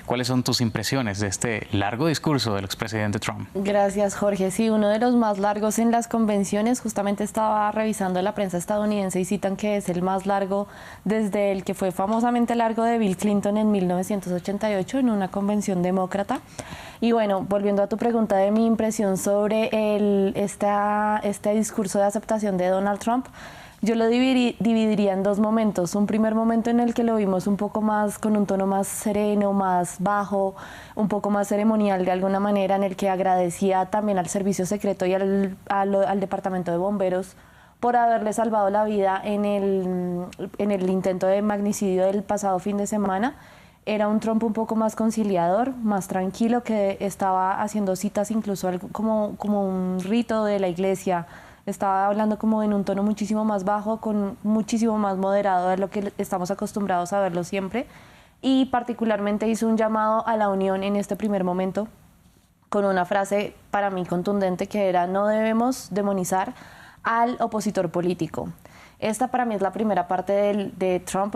¿Cuáles son tus impresiones de este largo discurso del expresidente Trump? Gracias, Jorge. Sí, uno de los más largos en las convenciones. Justamente estaba revisando la prensa estadounidense y citan que es el más largo desde el que fue famosamente largo de Bill Clinton en 1988 en una convención demócrata. Y bueno, volviendo a tu pregunta de mi impresión sobre este discurso de aceptación de Donald Trump, yo lo dividiría en dos momentos. Un primer momento en el que lo vimos un poco más, con un tono más sereno, más bajo, un poco más ceremonial de alguna manera, en el que agradecía también al servicio secreto y al departamento de bomberos por haberle salvado la vida en el intento de magnicidio del pasado fin de semana. Era un Trump un poco más conciliador, más tranquilo, que estaba haciendo citas incluso como un rito de la iglesia. Estaba hablando como en un tono muchísimo más bajo, con muchísimo más moderado de lo que estamos acostumbrados a verlo siempre. Y particularmente hizo un llamado a la unión en este primer momento, con una frase para mí contundente que era: no debemos demonizar al opositor político. Esta para mí es la primera parte de Trump,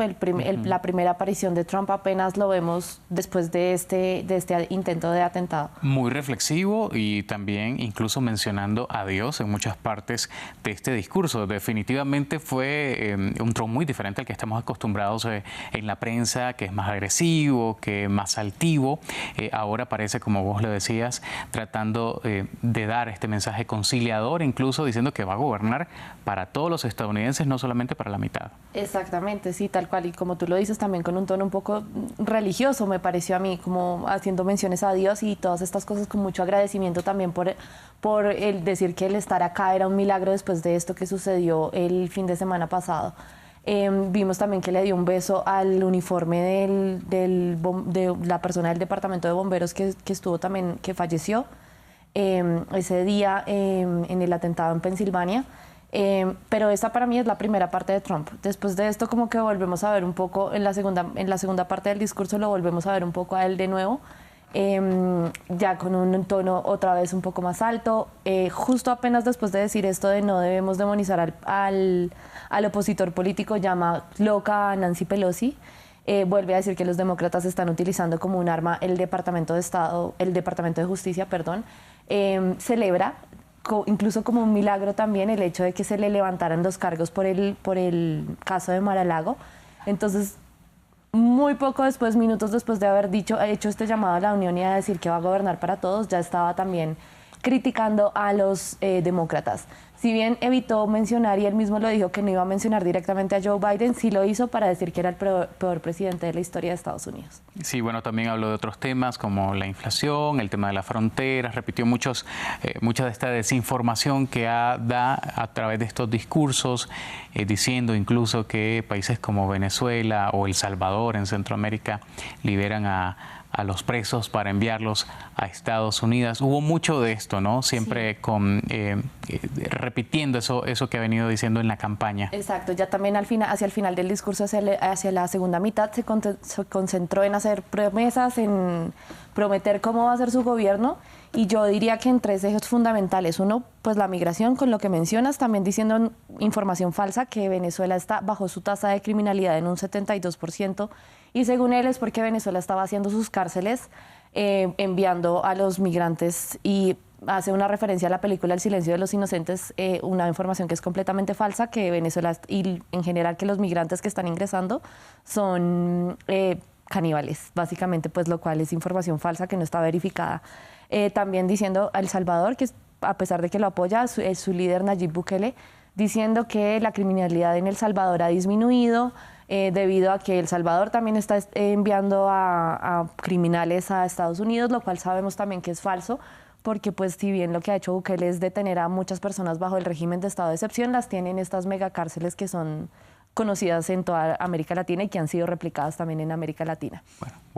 la primera aparición de Trump apenas lo vemos después de este intento de atentado. Muy reflexivo y también incluso mencionando a Dios en muchas partes de este discurso. Definitivamente fue un Trump muy diferente al que estamos acostumbrados en la prensa, que es más agresivo, que es más altivo. Ahora parece, como vos lo decías, tratando de dar este mensaje conciliador, incluso diciendo que va a gobernar para todos los estadounidenses, no solamente para la mitad. Exactamente, sí, tal cual. Y como tú lo dices, también con un tono un poco religioso, me pareció a mí, como haciendo menciones a Dios y todas estas cosas, con mucho agradecimiento también por el decir que el estar acá era un milagro después de esto que sucedió el fin de semana pasado. Vimos también que le dio un beso al uniforme de la persona del departamento de bomberos que estuvo también, que falleció ese día en el atentado en Pensilvania. Pero esta para mí es la primera parte de Trump. Después de esto como que volvemos a ver un poco, en la segunda parte del discurso lo volvemos a ver un poco a él de nuevo, ya con un tono otra vez un poco más alto. Justo apenas después de decir esto de no debemos demonizar al opositor político, llama loca a Nancy Pelosi. Vuelve a decir que los demócratas están utilizando como un arma el Departamento de Justicia, perdón. Celebra incluso como un milagro también el hecho de que se le levantaran los cargos por el caso de Mar-a-Lago. Entonces, muy poco después, minutos después de haber hecho este llamado a la unión y a decir que va a gobernar para todos, ya estaba también criticando a los demócratas. Si bien evitó mencionar, y él mismo lo dijo, que no iba a mencionar directamente a Joe Biden, sí lo hizo para decir que era el peor presidente de la historia de Estados Unidos. Sí, bueno, también habló de otros temas como la inflación, el tema de las fronteras, repitió mucha de esta desinformación que da a través de estos discursos, diciendo incluso que países como Venezuela o El Salvador en Centroamérica liberan a los presos para enviarlos a Estados Unidos. Hubo mucho de esto, ¿no? Siempre sí, repitiendo eso que ha venido diciendo en la campaña. Exacto, ya también hacia el final del discurso, hacia la segunda mitad, se concentró en hacer promesas, en prometer cómo va a ser su gobierno, y yo diría que en tres ejes fundamentales. Uno, pues la migración, con lo que mencionas, también diciendo información falsa, que Venezuela está bajo su tasa de criminalidad en un 72%, y según él es porque Venezuela estaba haciendo sus cárceles, enviando a los migrantes, y hace una referencia a la película El silencio de los inocentes, una información que es completamente falsa, que Venezuela y en general que los migrantes que están ingresando son caníbales, básicamente, pues lo cual es información falsa que no está verificada. También diciendo a El Salvador, que a pesar de que lo apoya, es su líder Nayib Bukele, diciendo que la criminalidad en El Salvador ha disminuido, debido a que El Salvador también está enviando a criminales a Estados Unidos, lo cual sabemos también que es falso, porque pues si bien lo que ha hecho Bukele es detener a muchas personas bajo el régimen de estado de excepción, las tienen estas megacárceles que son conocidas en toda América Latina y que han sido replicadas también en América Latina. Bueno.